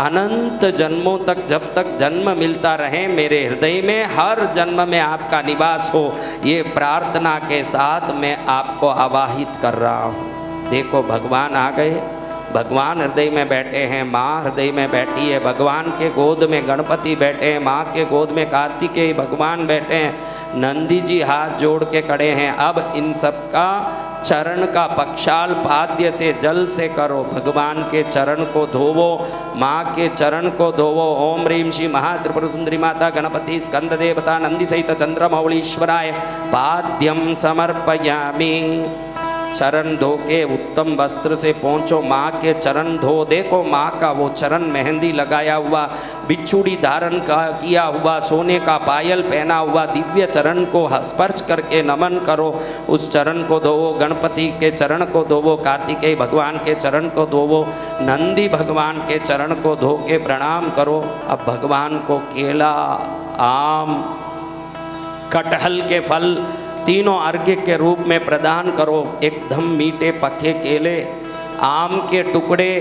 अनंत जन्मों तक, जब तक जन्म मिलता रहे मेरे हृदय में, हर जन्म में आपका निवास हो, ये प्रार्थना के साथ मैं आपको आवाहित कर रहा हूँ। देखो भगवान आ गए, भगवान हृदय में बैठे हैं, माँ हृदय में बैठी है, भगवान के गोद में गणपति बैठे हैं, माँ के गोद में कार्तिकेय भगवान बैठे हैं, नंदी जी हाथ जोड़ के खड़े हैं। अब इन सब का चरण का पक्षाल पाद्य से जल से करो, भगवान के चरण को धोवो, माँ के चरण को धोवो। ओम ह्रीं श्री महात्रिपुर सुंदरी माता गणपति स्कंद देवता नंदी सहित चंद्रमौलीश्वराय पाद्यम समर्पयामि। चरण धो के उत्तम वस्त्र से पहुँचो, माँ के चरण धो। देखो माँ का वो चरण मेहंदी लगाया हुआ, बिच्छुड़ी धारण का किया हुआ, सोने का पायल पहना हुआ दिव्य चरण को स्पर्श करके नमन करो। उस चरण को धोवो, गणपति के चरण को धोवो, कार्तिकेय भगवान के चरण को धोवो, नंदी भगवान के चरण को धो के प्रणाम करो। अब भगवान को केला, आम, कटहल के फल तीनों अर्घ्य के रूप में प्रदान करो। एकदम मीठे पके केले, आम के टुकड़े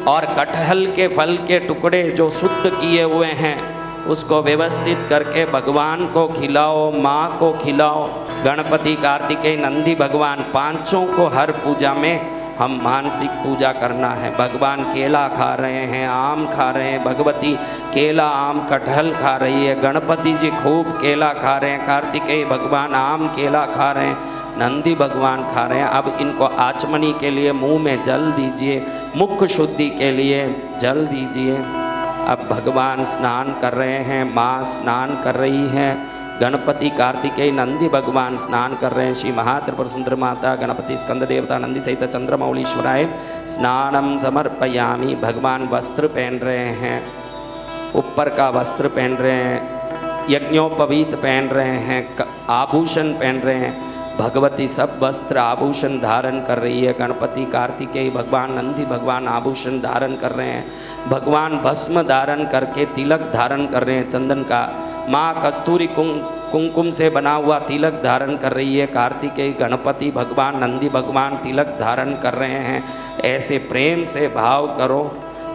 और कटहल के फल के टुकड़े जो शुद्ध किए हुए हैं उसको व्यवस्थित करके भगवान को खिलाओ, माँ को खिलाओ। गणपति, कार्तिकेय, नंदी भगवान पांचों को हर पूजा में हम मानसिक पूजा करना है। भगवान केला खा रहे हैं, आम खा रहे हैं, भगवती केला, आम, कटहल खा रही है, गणपति जी खूब केला खा रहे हैं, कार्तिकेय भगवान आम, केला खा रहे हैं, नंदी भगवान खा रहे हैं। अब इनको आचमनी के लिए मुंह में जल दीजिए, मुख शुद्धि के लिए जल दीजिए। अब भगवान स्नान कर रहे हैं, माँ स्नान कर रही है, गणपति, कार्तिकेय, नंदी भगवान स्नान कर रहे हैं। श्री महात्रिपुर सुंदरी माता गणपति स्कंद देवता नंदी सहित चंद्रमौलीश्वराय स्नानम समर्पयामि। भगवान वस्त्र पहन रहे हैं, ऊपर का वस्त्र पहन रहे हैं, यज्ञोपवीत पहन रहे हैं, आभूषण पहन रहे हैं। भगवती सब वस्त्र आभूषण धारण कर रही है। गणपति, कार्तिकेय भगवान, नंदी भगवान आभूषण धारण कर रहे हैं। भगवान भस्म धारण करके तिलक धारण कर रहे हैं चंदन का। माँ कस्तूरी कुमकुम से बना हुआ तिलक धारण कर रही है। कार्तिकेय, गणपति भगवान, नंदी भगवान तिलक धारण कर रहे हैं। ऐसे प्रेम से भाव करो।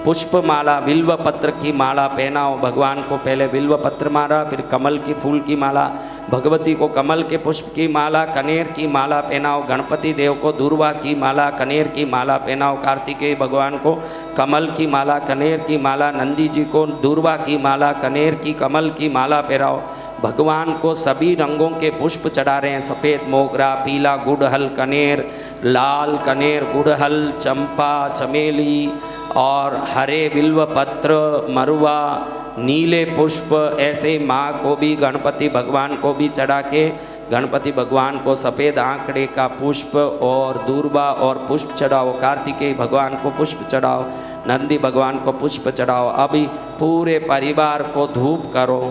पुष्प माला, बिल्व पत्र की माला पहनाओ भगवान को। पहले बिल्व पत्र माला, फिर कमल की फूल की माला, भगवती को कमल के पुष्प की माला, कनेर की माला पहनाओ। गणपति देव को दूर्वा की माला, कनेर की माला पहनाओ। कार्तिकेय भगवान को कमल की माला, कनेर की माला, नंदी जी को दूर्वा की माला, कनेर की, कमल की माला पहनाओ। भगवान को सभी रंगों के पुष्प चढ़ा रहे हैं। सफ़ेद मोगरा, पीला गुड़हल कनेर, लाल कनेर गुड़हल, चंपा, चमेली और हरे बिल्व पत्र, मरुआ, नीले पुष्प। ऐसे माँ को भी, गणपति भगवान को भी चढ़ा के गणपति भगवान को सफ़ेद आंकड़े का पुष्प और दूर्वा और पुष्प चढ़ाओ। कार्तिकेय भगवान को पुष्प चढ़ाओ, नंदी भगवान को पुष्प चढ़ाओ। अभी पूरे परिवार को धूप करो,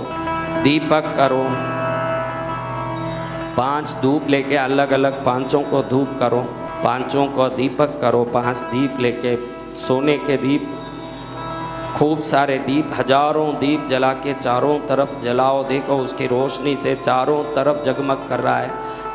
दीपक करो। 5 धूप लेके अलग अलग पांचों को धूप करो, पांचों को दीपक करो। 5 दीप लेके, सोने के दीप, खूब सारे दीप, हजारों दीप जला के चारों तरफ जलाओ। देखो उसकी रोशनी से चारों तरफ जगमग कर रहा है।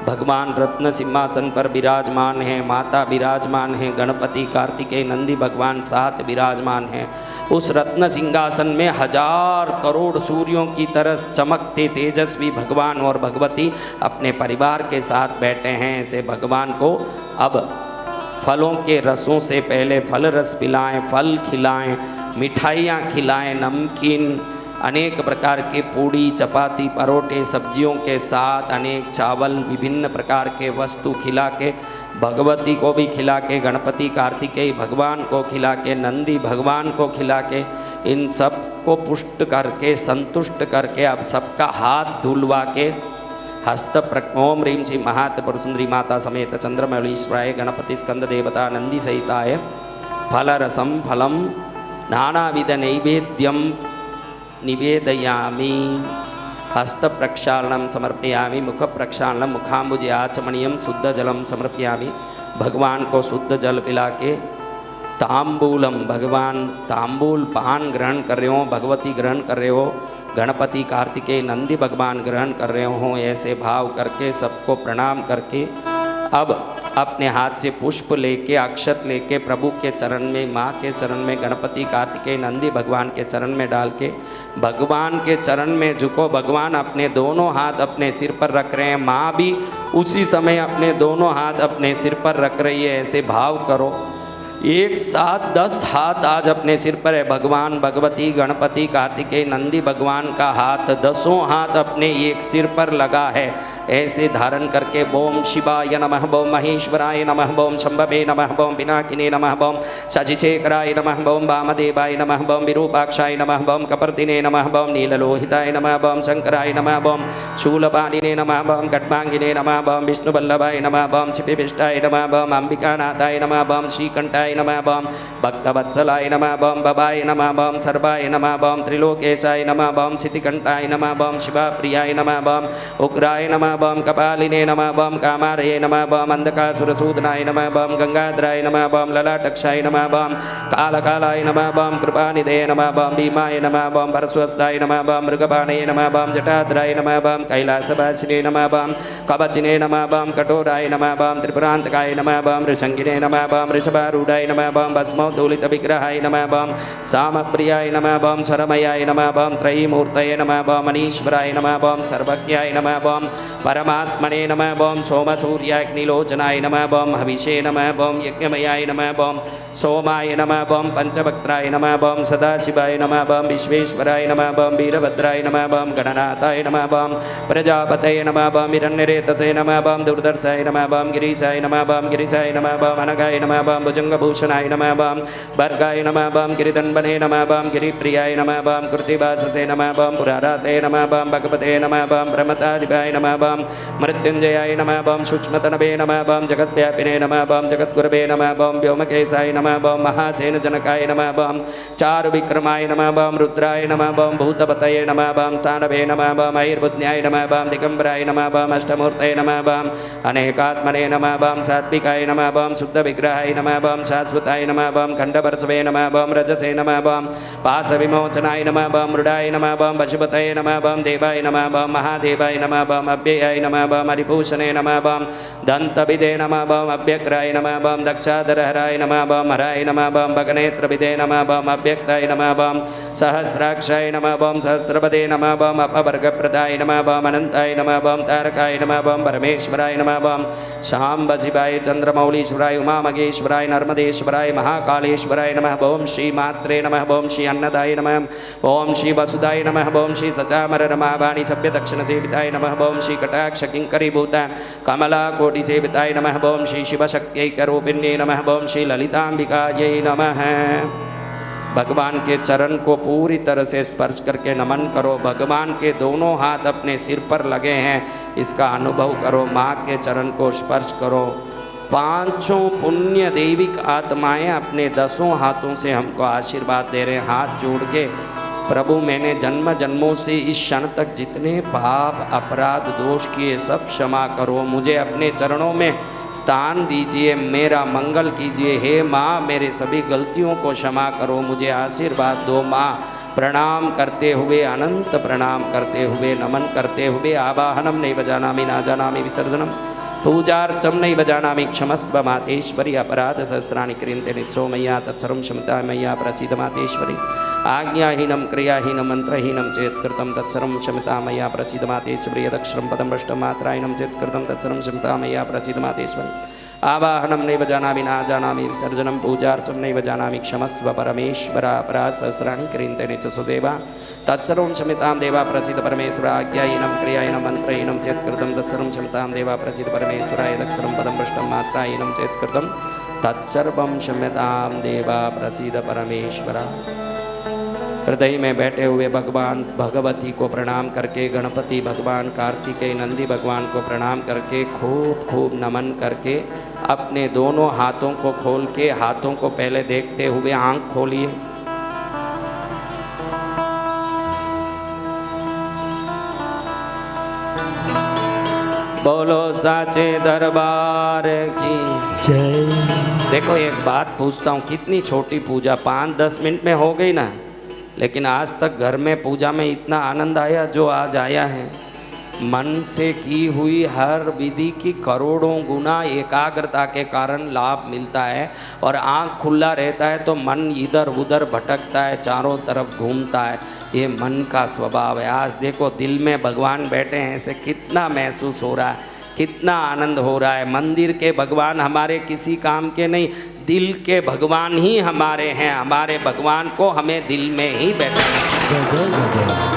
भगवान रत्न सिंहासन पर विराजमान हैं, माता विराजमान हैं, गणपति, कार्तिकेय, नंदी भगवान साथ विराजमान हैं। उस रत्न सिंहासन में 1000 करोड़ सूर्यों की तरह चमकते तेजस्वी भगवान और भगवती अपने परिवार के साथ बैठे हैं। ऐसे भगवान को अब फलों के रसों से पहले फल रस पिलाएं, फल खिलाएं, मिठाइयाँ खिलाएं, नमकीन, अनेक प्रकार के पूड़ी, चपाती, परोठे, सब्जियों के साथ अनेक चावल, विभिन्न प्रकार के वस्तु खिला के, भगवती को भी खिला के, गणपति, कार्तिकेय भगवान को खिला के, नंदी भगवान को खिला के, इन सब को पुष्ट करके, संतुष्ट करके अब सबका हाथ धुलवा के हस्त ओम ह्रीं श्री महात्रिपुर सुंदरी माता समेत चंद्रमौलीश्वराय गणपति स्कंद देवता नंदी सहिताय फलरसम फलम नानाविध नैवेद्यम निवेदयामि। हस्त प्रक्षालनम समर्पयामि, मुख प्रक्षालनम, मुखाम्बुजे आचमनीयम, शुद्ध जलम समर्पयामि। भगवान को शुद्ध जल पिला के तांबूलम, भगवान तांबूल पान ग्रहण कर रहे हो, भगवती ग्रहण कर रहे हो, गणपति, कार्तिकेय, नंदी भगवान ग्रहण कर रहे हो। ऐसे भाव करके सबको प्रणाम करके अब अपने हाथ से पुष्प लेके अक्षत लेके प्रभु के चरण में, माँ के चरण में, गणपति कार्तिकेय नंदी भगवान के चरण में डाल के भगवान के चरण में झुको। भगवान अपने दोनों हाथ अपने सिर पर रख रहे हैं, माँ भी उसी समय अपने दोनों हाथ अपने सिर पर रख रही है। ऐसे भाव करो, एक साथ 10 हाथ आज अपने सिर पर है। भगवान, भगवती, गणपति, कार्तिकेय, नंदी भगवान का हाथ, 10 हाथ अपने एक सिर पर लगा है। ऐसे धारण करके बोम शिवाय नमः, बोम महेश्वराय नमः, बोम शंभवे नमः, बोम पिनाकिने नमः, बोम शशिशेखराय नमः, बोम वामदेवाय नमः, बोम विरूपाक्षाय नमः, बोम कपर्दिने नमः, बोम नीललोहिताय नमः, बोम शंकराय नमः, बोम शूलपाणिने नमः, बोम खड्गांगिने नमः, बोम विष्णुवल्लभाय नमः, बोम क्षितिभिष्टाय नमः, बोम अंबिकानाथाय नमः, बोम श्रीकंठाय नमः, बोम भक्तवत्सलाय नमः, बोम बबाय नमः, बोम सर्वाय नमः, बोम त्रिलोकेशाय नमः, बोम सिद्धिकंठाय नमः, बोम शिवाप्रियाय नमः, बोम उग्राय नमः, बम कपालिने नमः, बम कामारये नमः, बम अंधकासुरसूदनाय नमः, बम गंगाधराय नमः, बम ललाटक्षाय नमः, बम कालकालाय नमः, बम कृपानिधे नमः, बम भीमाय नमः, बम परस्वस्ताय नमः, बम मृगपाणये नमः, बम जटाधराय नमः, बम कैलासवासिने नमः, बम कवचिने नमः, बम कठोराय नमः, बम त्रिपुरांतकाय नमः, बम ऋषंगिने नमः, बम ऋषभारूढ़ाय नमः, बम भस्मोद्धूलित विग्रहाय नमः, बम सामप्रियाय नमः, बम शरमयाय नमः, बम त्रयीमूर्तये नमः, बम अनीश्वराय नमः, बम सर्वज्ञाय नमः, बम परमात्मने नमः, बम सोमसूर्याग्निलोचनाय नमः, बम हविषे नमः, बम यज्ञमयाय नमः, बम सोमाय नमः, बम पंचवक्त्राय नमः, बम सदाशिवाय नमः, बम विश्वेश्वराय नमः, बम वीरभद्राय नमः, बम गणनाथाय नमः, बम प्रजापतये नमः, बम हिरण्यरेतसे नमः, बम दुर्धर्षाय नमः, बम गिरीशाय नमः, बम गिरीशाय नमः, बम अनगाय नमः, बम भुजंगभूषणाय नमः, बम भर्गाय नमः, बम गिरिधन्वने नमः, बम गिरिप्रियाय नमः, बम कृतिवाससे नमः, बम पुराराते नमः, बम भगवते नमः, बम ब्रह्मतादिपाय नमः, बम मृत्युंजयाय नमः, बम सूक्ष्मतनवे नमः, बम जगद्व्यापिने नमः, बम जगद्गुरवे नमः, बम व्योमकेशाय नमः, बम महासेनजनकाय नमः, बम चारुविक्रमाय नमः, बम रुद्राय नमः, बम भूतपतये नमः, बम स्थानवे नमः, बम ऐर्बुद्ध्याय नमः, बम दिगंबराय नमः, बम अष्टमूर्तये नमः, बम अनेकात्मने नमः, बम सात्विकाय नमः, बम शुद्धविग्रहाय नमः, बम शाश्वताय नमः, बम खंडवर्षवे नमः, बम रजसे नमः, बम पाशविमोचनाय नमः, बम मृडाय नमः, बम पशुपतये नमः, बम देवाय नमः, बम महादेवाय नमः, बम अव्ययाय नमः, बम हरिभूषणे नमः, बम दंतविदे नमः, बम अव्यग्राय नमः, बम दक्षाधरहराय नमः, बम हराय नमः, बम भगनेत्रविदे नमः, बम अव्यक्ताय नमः, बम सहस्राक्षाय नमः, बम सहस्रपदे नमः, बम अपवर्गप्रदाय नमः, बम अनंताय नमः, बम तारकाय नमः, बम परमेश्वराय नमः, बम शांब शिवाय चंद्रमौलीश्वराय उमामगेश्वराय नर्मदेश्वराय महाकालेश्वराय नमः, ओम श्री मात्रे नमः, ओम श्री अन्नदाय नमः, ओम श्री वसुदाय नमः, ओम श्री सचामर रमावाणी सभ्य दक्षिण सेविताय नमः, ओम श्री कटाक्ष किंकरीभूत कमला कोटि सेविताय नमः, ओम श्री शिवशक्त्यैकरूपिण्ये नमः, ओम श्री ललितांबिकायै नमः। भगवान के चरण को पूरी तरह से स्पर्श करके नमन करो। भगवान के दोनों हाथ अपने सिर पर लगे हैं, इसका अनुभव करो। माँ के चरण को स्पर्श करो। 5 पुण्य दैविक आत्माएं अपने 10 हाथों से हमको आशीर्वाद दे रहे हैं, हाथ जोड़ के। प्रभु, मैंने जन्म जन्मों से इस क्षण तक जितने पाप अपराध दोष किए सब क्षमा करो, मुझे अपने चरणों में स्थान दीजिए, मेरा मंगल कीजिए। हे माँ, मेरे सभी गलतियों को क्षमा करो, मुझे आशीर्वाद दो। माँ, प्रणाम करते हुए, अनंत प्रणाम करते हुए, नमन करते हुए, आवाहनम नैव जानामि न जानामि विसर्जनम पूजार्चम नैव जानामि क्षमस्व मातेश्वरी। अपराध सहस्राणि क्रियन्ते नित्सो मय्या तत्सर्वं क्षमता मय्या प्रसीद मातेश्वरी। आज्ञाहीनं क्रियाहीनं मंत्रहीनं चेत् कृतं तत्सर्वं क्षमता मय्या प्रसीद मातेश्वरी। यदक्षरं पदं भ्रष्टं मात्राहीनं चेत् कृतं तत्सर्वं क्षमता मय्या प्रसीद मातेश्वरी। आवाहनं नैव जानामि न जानामि विसर्जनं पूजार्चं नैव जानामि क्षमस्व परमेश्वर। अपराध सहस्राणि क्रियन्ते नित्सो देवा तत्सर्वं क्षमतां देवा प्रसीद परमेश्वर। आज्ञाहीनं क्रियाहीनं मंत्रहीनं चेत् कृतं तत्सर्वं क्षमतां देवा प्रसीद परमेश्वर। यदक्षरं पदं भ्रष्टं मात्राहीनं चेत् कृतं तत्सर्वं क्षमतां देवा प्रसीद परमेश्वर। हृदय में बैठे हुए भगवान भगवती को प्रणाम करके, गणपति भगवान, कार्तिकेय नंदी भगवान को प्रणाम करके, खूब खूब नमन करके, अपने दोनों हाथों को खोल के, हाथों को पहले देखते हुए आंख खोलिए। बोलो साचे दरबार की जय। देखो, एक बात पूछता हूँ, कितनी छोटी पूजा 5-10 मिनट में हो गई ना, लेकिन आज तक घर में पूजा में इतना आनंद आया जो आज आया है। मन से की हुई हर विधि की करोड़ों गुना एकाग्रता के कारण लाभ मिलता है। और आँख खुला रहता है तो मन इधर उधर भटकता है, चारों तरफ घूमता है। ये मन का स्वभाव है। आज देखो दिल में भगवान बैठे हैं, ऐसे कितना महसूस हो रहा है, कितना आनंद हो रहा है। मंदिर के भगवान हमारे किसी काम के नहीं, दिल के भगवान ही हमारे हैं। हमारे भगवान को हमें दिल में ही बैठाना है।